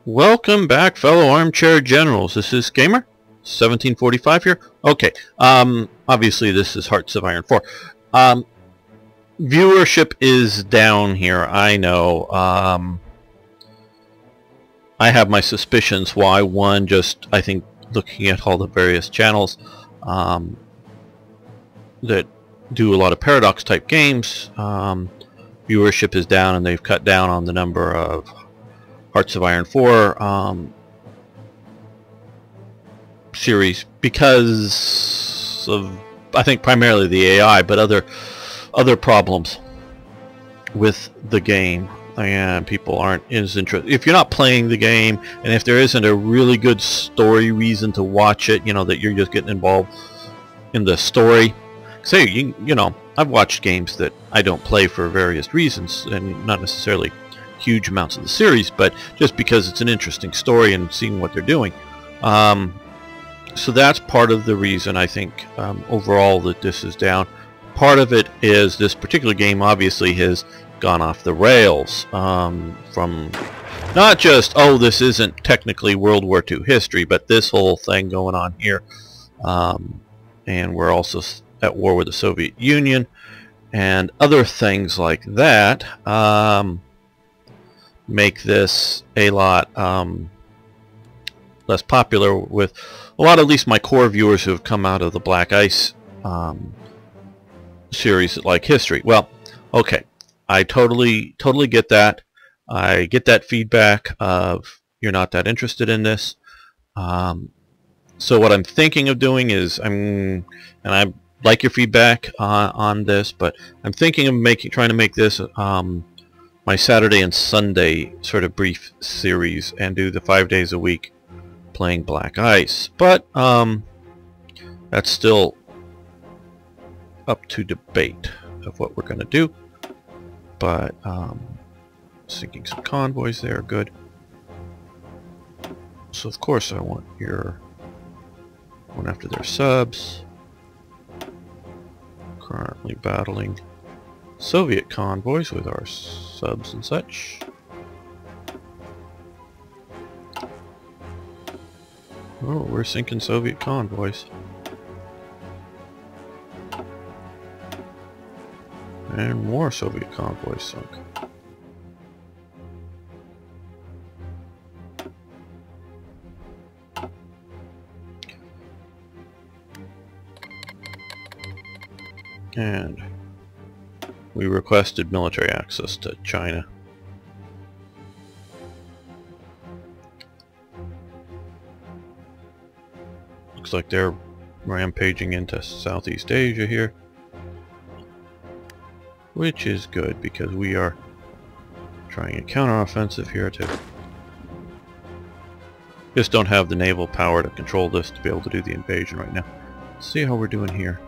Welcome back, fellow armchair generals. This is Gamer 1745 here. Okay, obviously this is Hearts of Iron 4. Viewership is down here, I know. I have my suspicions why. One, just I think looking at all the various channels that do a lot of Paradox type games, viewership is down, and they've cut down on the number of Hearts of Iron 4 series because of, I think, primarily the AI, but other problems with the game, and people aren't as interested. If you're not playing the game, and if there isn't a really good story reason to watch it, you know, that you're just getting involved in the story. Say, you know, I've watched games that I don't play for various reasons, and not necessarily huge amounts of the series, but just because it's an interesting story and seeing what they're doing. So that's part of the reason I think overall that this is down. Part of it is this particular game obviously has gone off the rails from not just, oh, this isn't technically World War II history, but this whole thing going on here. And we're also at war with the Soviet Union and other things like that. Make this a lot less popular with a lot, at least my core viewers who have come out of the Black Ice series that like history. Well, okay, I totally get that. I get that feedback of you're not that interested in this. So what I'm thinking of doing is and I like your feedback on this, but I'm thinking of trying to make this my Saturday and Sunday sort of brief series and do the 5 days a week playing Black Ice. But that's still up to debate of what we're going to do. But sinking some convoys there, good. So of course I want one after their subs. Currently battling Soviet convoys with our subs and such. Oh, we're sinking Soviet convoys. And more Soviet convoys sunk. And we requested military access to China. Looks like they're rampaging into Southeast Asia here, which is good because we are trying a counteroffensive here too. Just don't have the naval power to control this to be able to do the invasion right now. Let's see how we're doing here.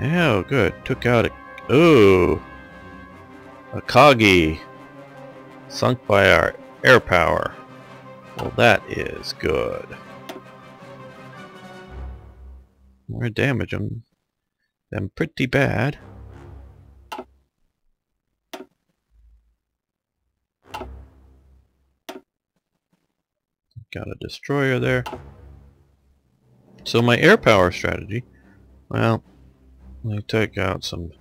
Yeah, good. Took out a... Oh! Akagi! Sunk by our air power. Well, that is good. We're damaging them pretty bad. Got a destroyer there. So my air power strategy, well, let me take out some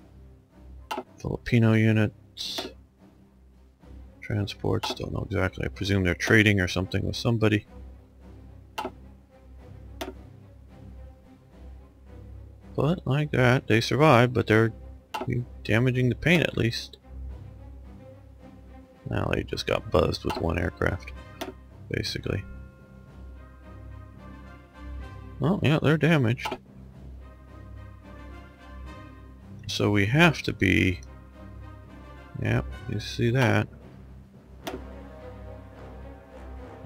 Filipino units. Transports, don't know exactly. I presume they're trading or something with somebody. But like that, they survived, but they're damaging the paint at least. Now they just got buzzed with one aircraft, basically. Oh yeah, they're damaged. So we have to be... Yep, you see that.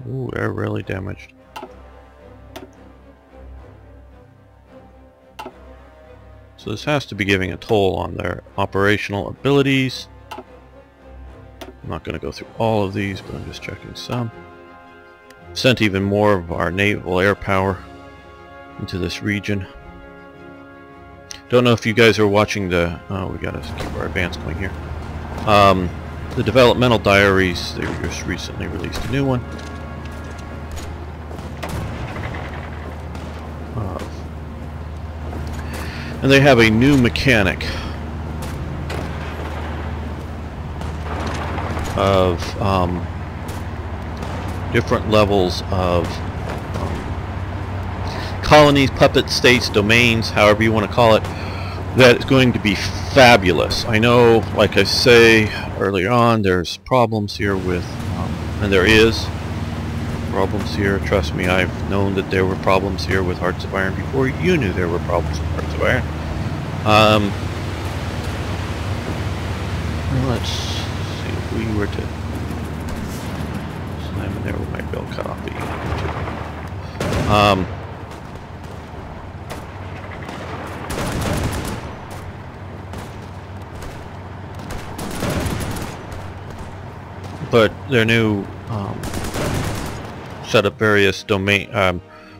Ooh, they're really damaged. So this has to be giving a toll on their operational abilities. I'm not going to go through all of these, but I'm just checking some. Sent even more of our naval air power into this region. Don't know if you guys are watching the... Oh, we gotta keep our advance going here. The developmental diaries, they just recently released a new one. And they have a new mechanic of different levels of colonies, puppet states, domains, however you want to call it, that is going to be fabulous. I know, like I say earlier on, there's problems here with, and there is problems here. Trust me, I've known that there were problems here with Hearts of Iron before you knew there were problems with Hearts of Iron. Let's see, if we were to slam in there, we might be able to cut off the unit too. But their new set up various domain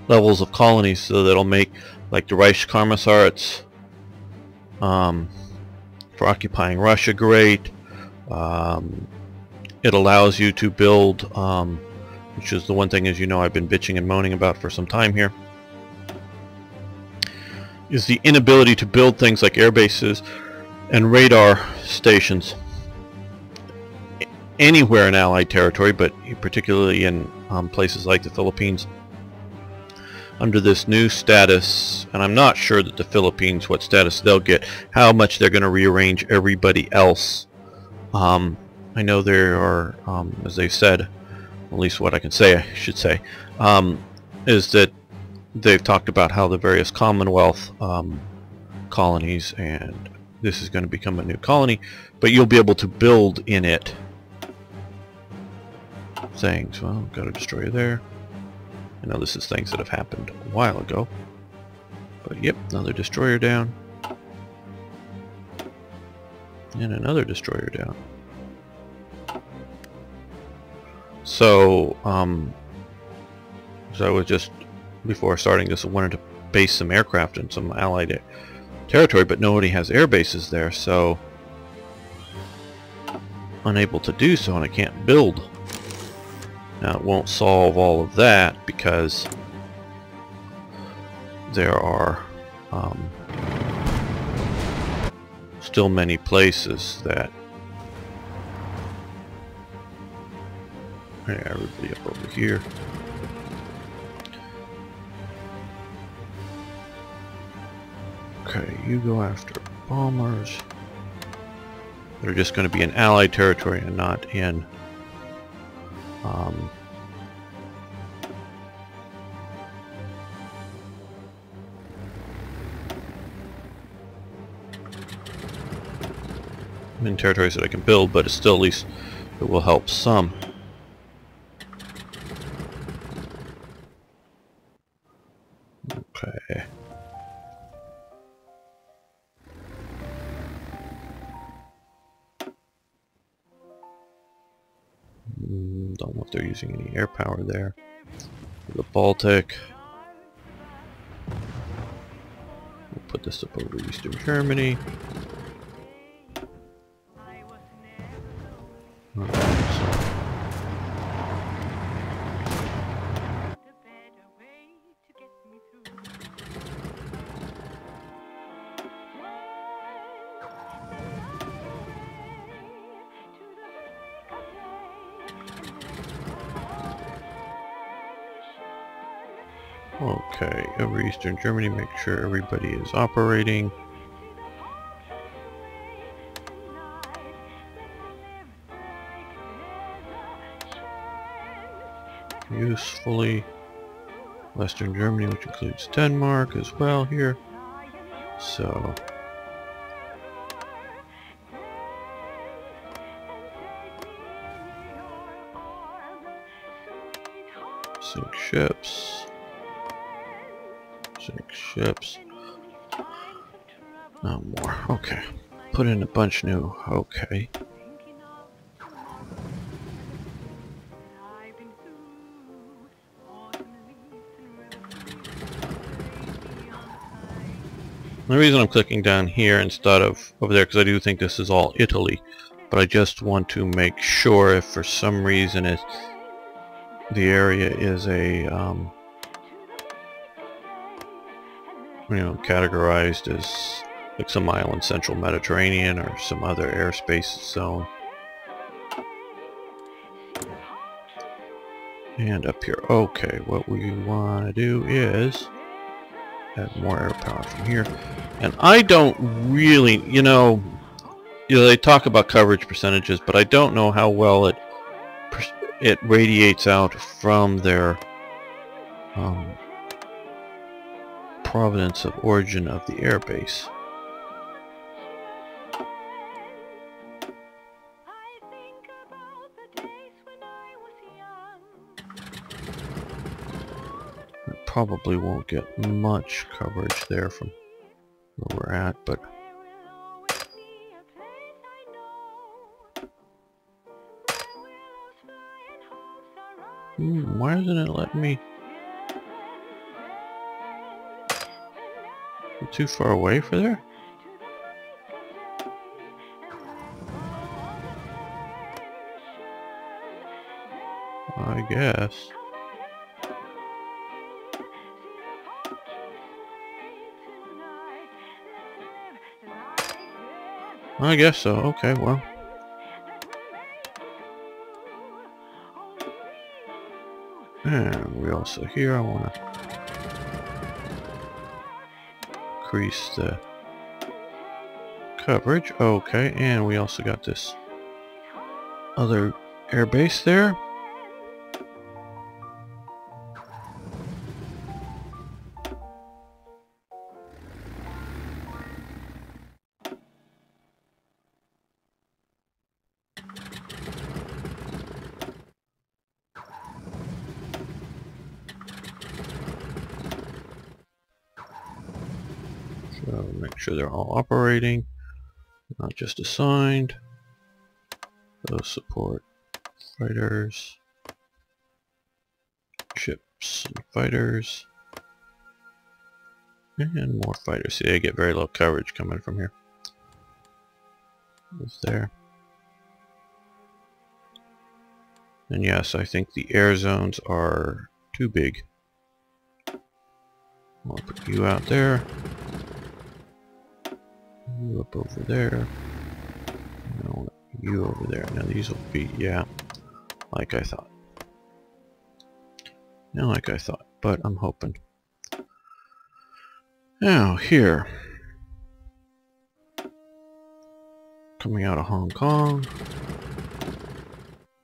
levels of colonies, so that'll make like the Reichskommissariats for occupying Russia great. It allows you to build, which is the one thing, as you know, I've been bitching and moaning about for some time here, is the inability to build things like air bases and radar stations anywhere in Allied territory, but particularly in places like the Philippines under this new status. And I'm not sure that the Philippines, what status they'll get, how much they're going to rearrange everybody else. I know there are, as they've said, at least what I can say, I should say, is that they've talked about how the various Commonwealth colonies, and this is going to become a new colony, but you'll be able to build in it things. Well, got a destroyer there. I know this is things that have happened a while ago, but yep, another destroyer down, and another destroyer down. So, so I was just, before starting this, I wanted to base some aircraft in some Allied territory, but nobody has air bases there, so unable to do so, and I can't build. Now, it won't solve all of that because there are still many places that everybody up over here. Okay, you go after bombers. They're just going to be in Allied territory and not in in territories that I can build, but it's still, at least it will help some. Okay. Don't know if they're using any air power there. The Baltic. We'll put this up over Eastern Germany. Okay, over Eastern Germany, make sure everybody is operating. Usefully. Western Germany, which includes Denmark as well here. So sink ships. Sink ships. No more. Okay. Put in a bunch new. Okay. The reason I'm clicking down here instead of over there, because I do think this is all Italy, but I just want to make sure if for some reason the area is a you know, categorized as like some island, central Mediterranean, or some other airspace zone. And up here, okay, what we want to do is add more air power from here. And I don't really, you know, they talk about coverage percentages, but I don't know how well it radiates out from their provenance of origin of the airbase. Probably won't get much coverage there from where we're at, but why isn't it letting me go too far away for there? I guess. I guess so. Okay, well. And we also here, I want to increase the coverage. Okay, and we also got this other air base there. So make sure they're all operating, not just assigned. Those support fighters, ships, and fighters, and more fighters. See, I get very low coverage coming from here. It's there. And yes, I think the air zones are too big. I'll put you out there. You up over there. No, you over there. Now these will be, yeah, like I thought. Now like I thought, but I'm hoping. Now here. Coming out of Hong Kong.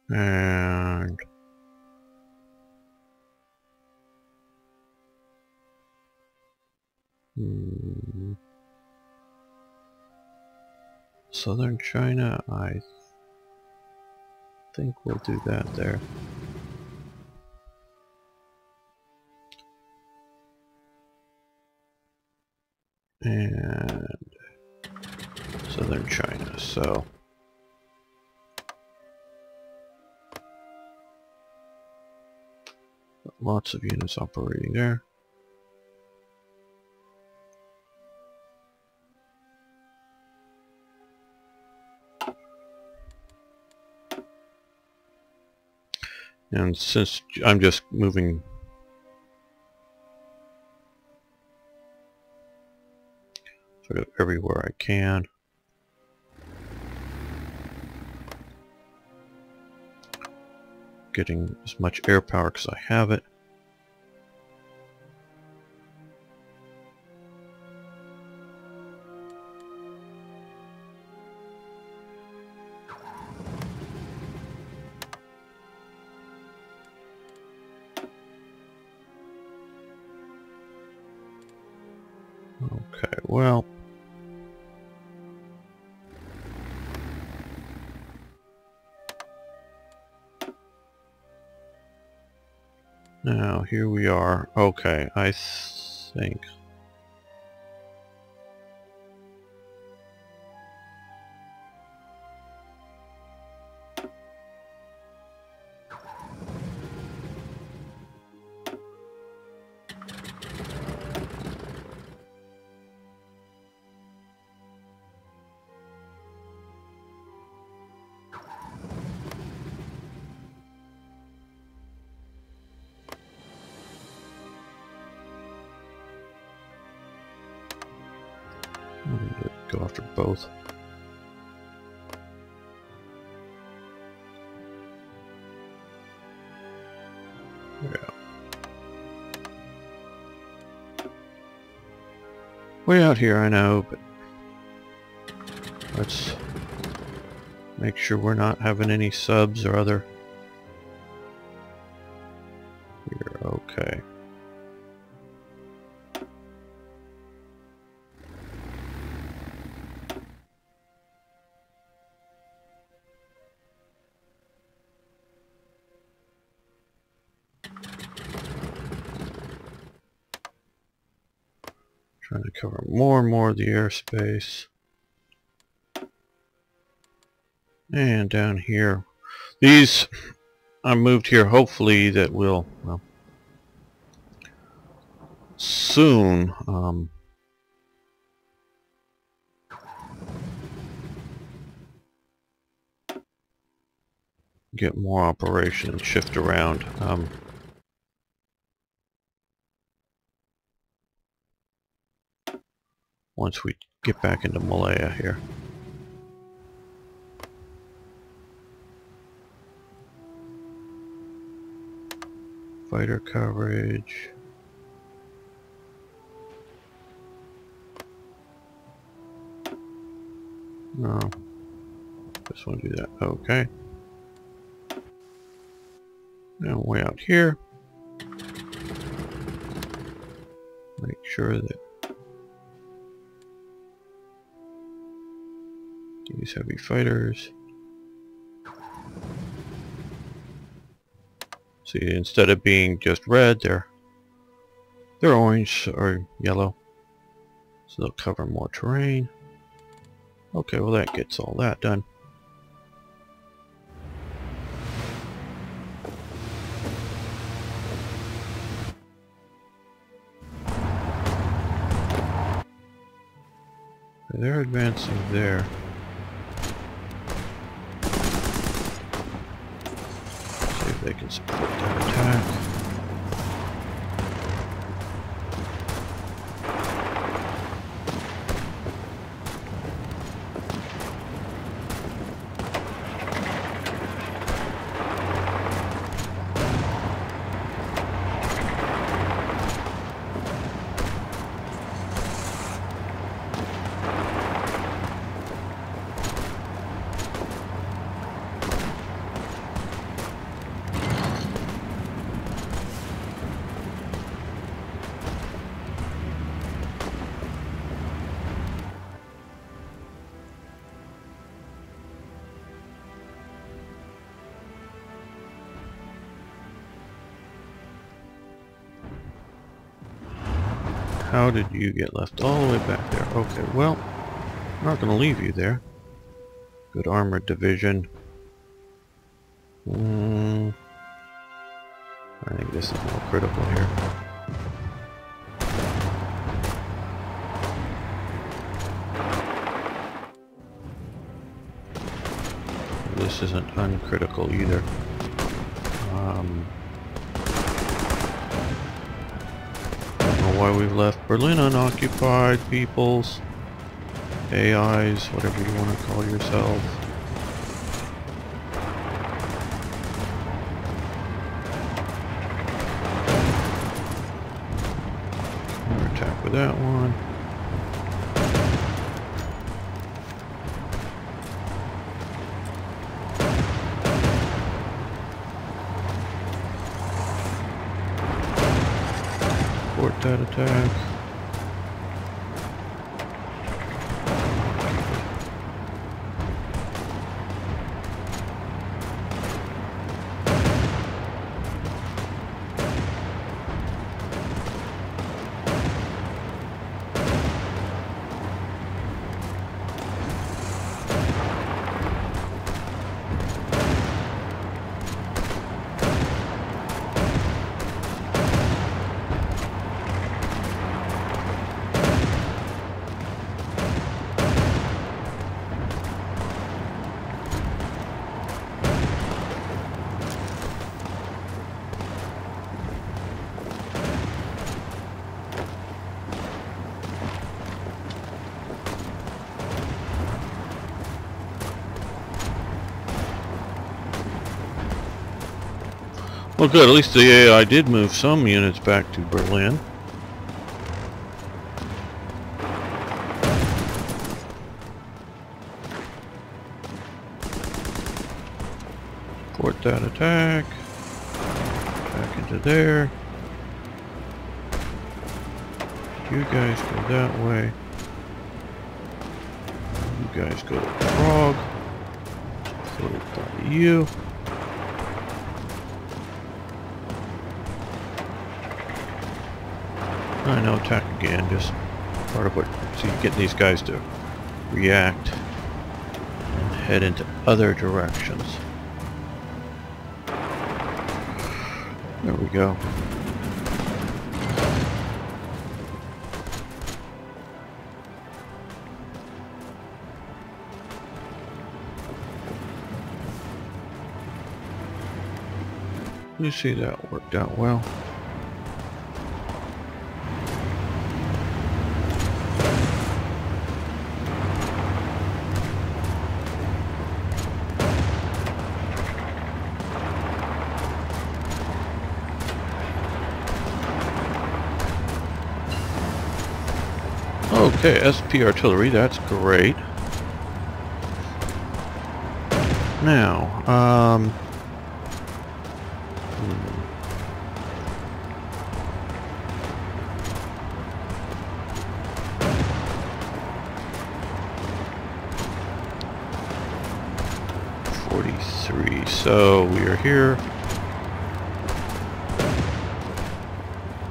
And Southern China, I think we'll do that there. And Southern China, so lots of units operating there. And since I'm just moving sort of everywhere I can, getting as much air power because I have it. Okay, well, now here we are. Okay, I think I'm going to go after both. Yeah. Way out here, I know, but let's make sure we're not having any subs or other. Here, okay. Trying to cover more and more of the airspace. And down here. These, I moved here hopefully that will, well, soon, get more operation and shift around. Once we get back into Malaya here. Fighter coverage. No. Just want to do that. Okay. And way out here. Make sure that these heavy fighters. See, instead of being just red, they're orange or yellow. So they'll cover more terrain. Okay, well that gets all that done. They're advancing there. See if they can support that attack. How did you get left all the way back there? Okay, well, I'm not going to leave you there. Good armored division. I think this is more critical here. This isn't uncritical either. Why we've left Berlin unoccupied, peoples, AIs, whatever you want to call yourself. Counterattack with that one. That attack. Well, good. At least the AI did move some units back to Berlin. Port that attack. Back into there. You guys go that way. You guys go to Prague. Followed by you. I know, attack again, just part of what, so you get these guys to react and head into other directions. There we go. You see that worked out well. Okay, SP artillery, that's great. Now, 43, so we are here.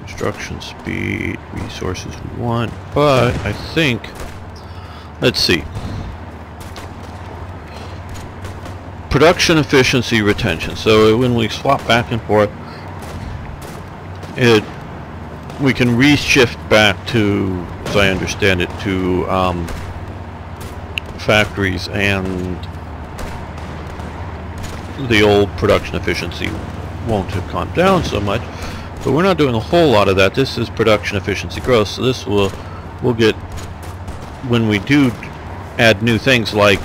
Construction speed, resources we want, but I think, let's see. Production efficiency retention. So when we swap back and forth, we can reshift back to, as I understand it, to factories, and the old production efficiency won't have gone down so much. But we're not doing a whole lot of that. This is production efficiency growth, so this we'll get when we do add new things like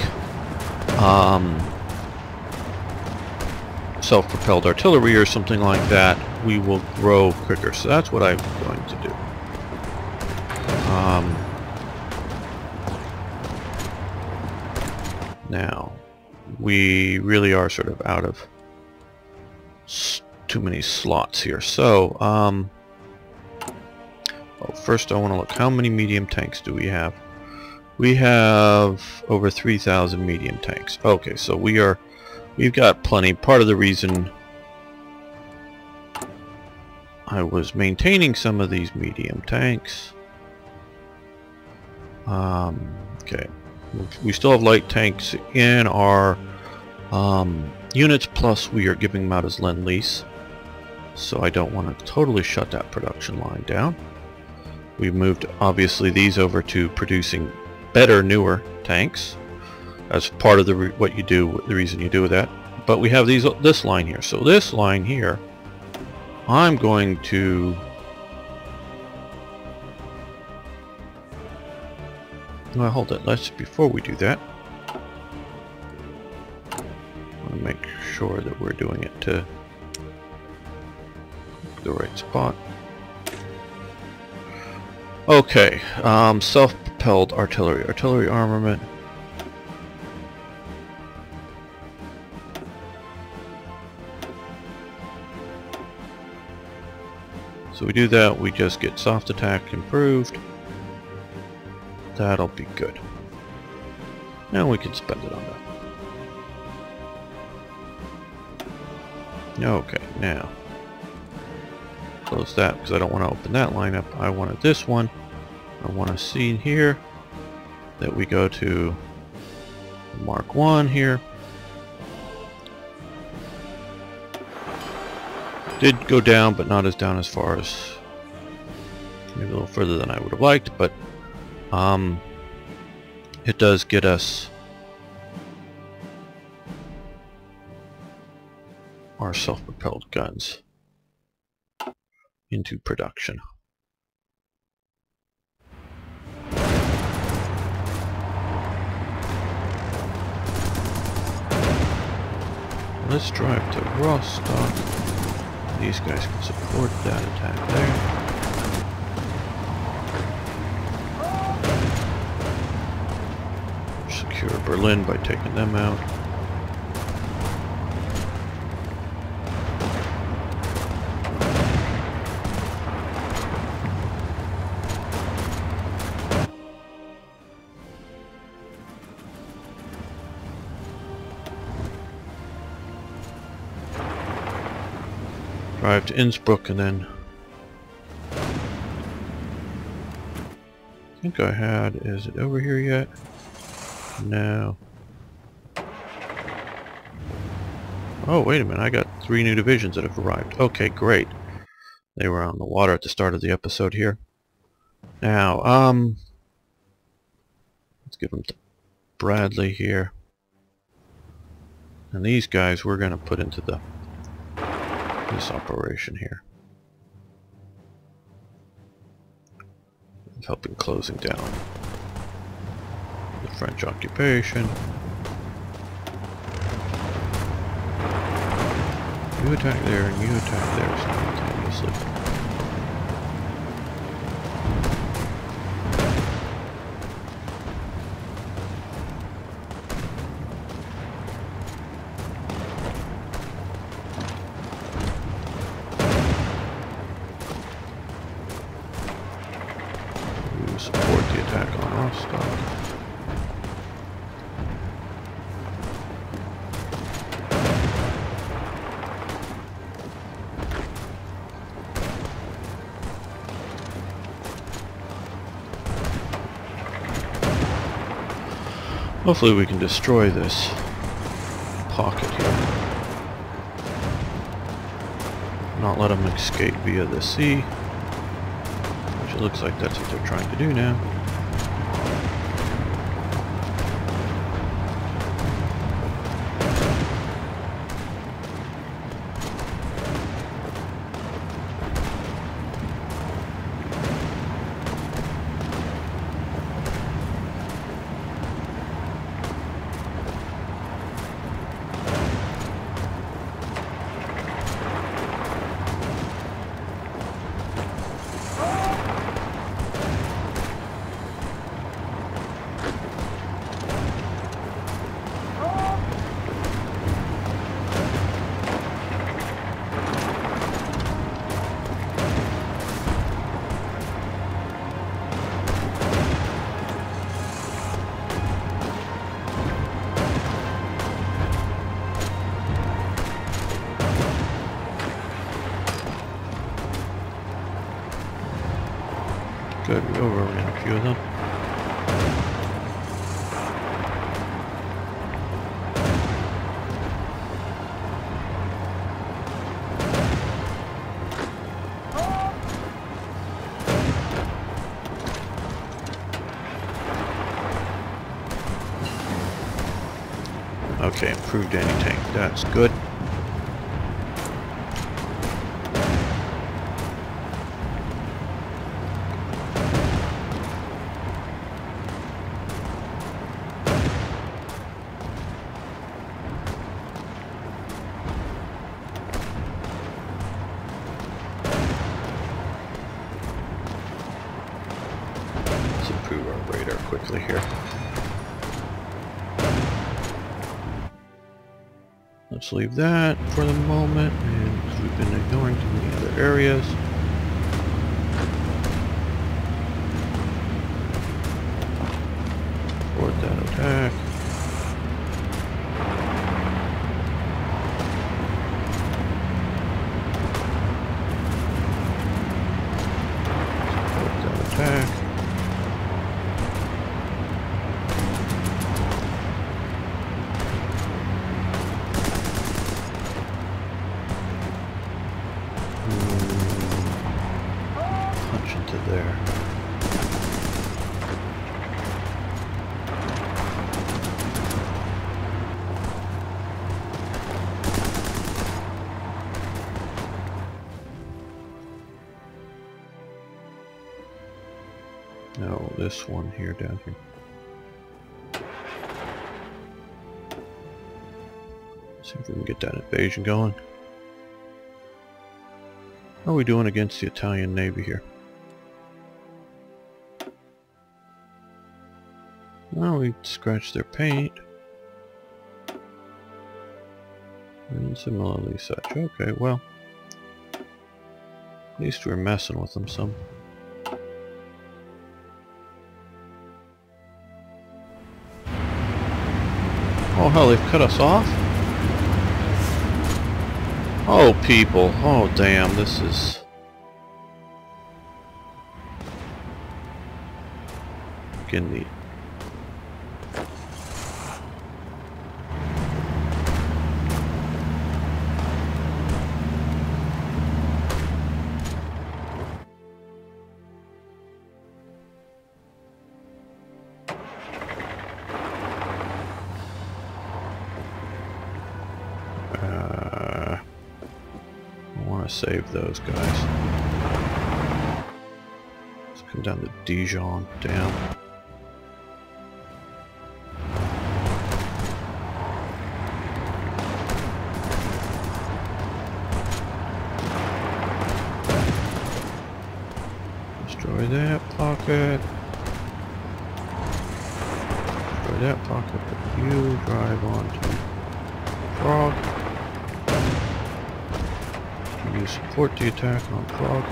self-propelled artillery or something like that, we will grow quicker. So that's what I'm going to do. Now, we really are sort of out of too many slots here. So, well, first I want to look, how many medium tanks do we have? We have over 3,000 medium tanks. Okay, so we've got plenty. Part of the reason I was maintaining some of these medium tanks. Okay, we still have light tanks in our units, plus we are giving them out as Lend-Lease. So I don't want to totally shut that production line down. We've moved, obviously, these over to producing better, newer tanks. That's part of the reason you do that. But we have this line here. So this line here, I'm going to... Well, hold it. Before we do that, I want to make sure that we're doing it to the right spot. Okay, self-propelled artillery armament. So we do that, we just get soft attack improved. That'll be good. Now we can spend it on that. Okay, now close that because I don't want to open that line up. I wanted this one. I want to see here that we go to Mark 1 here. Did go down, but not as down as far as, maybe a little further than I would have liked, but it does get us our self-propelled guns into production. Let's drive to Rostock. These guys can support that attack there. Secure Berlin by taking them out. Drive to Innsbruck and then I think I had, is it over here yet? No. Oh, wait a minute, I got 3 new divisions that have arrived. Okay, great. They were on the water at the start of the episode here. Now, let's give them to Bradley here. And these guys we're going to put into this operation here. Helping closing down the French occupation. You attack there and you attack there simultaneously. You support the attack on Rostock. Hopefully we can destroy this pocket here. Not let them escape via the sea. Which it looks like that's what they're trying to do now. Good, we overran a few of them. Okay, improved anti-tank, that's good. Let's improve our radar quickly here. Let's leave that for the moment, and because we've been ignoring too many other areas. Support that attack. Support that attack. Punch into there. No, this one here down here. See if we can get that invasion going. How are we doing against the Italian Navy here? Well, we scratched their paint. And similarly such. Okay, well. At least we're messing with them some. Oh hell, they've cut us off? Oh people, oh damn, this is... Getting neat. Save those guys. Let's come down to Dijon. Down. Destroy that pocket. Destroy that pocket. But you drive on to Prague. You support the attack on Prague.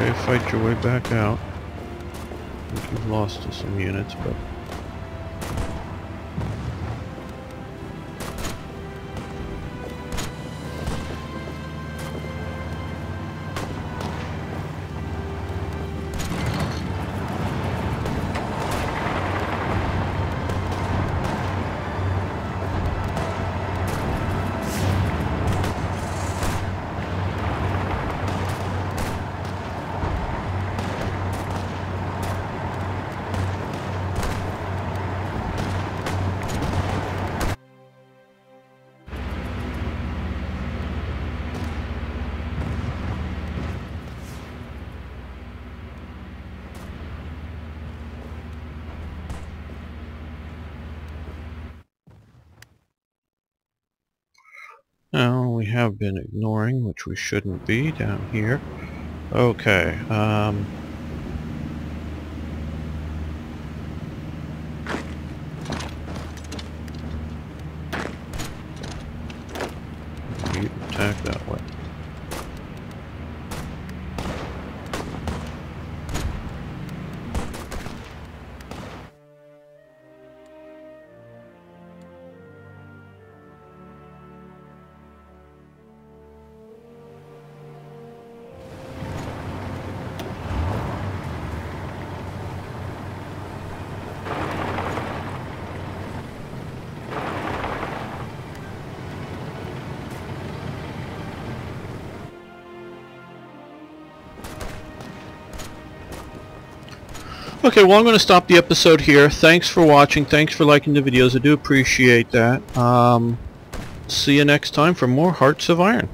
Okay, fight your way back out. I think you've lost some units, but... Now, we have been ignoring, which we shouldn't be, down here. Okay, you attack that way. Okay, well I'm going to stop the episode here. Thanks for watching. Thanks for liking the videos. I do appreciate that. See you next time for more Hearts of Iron.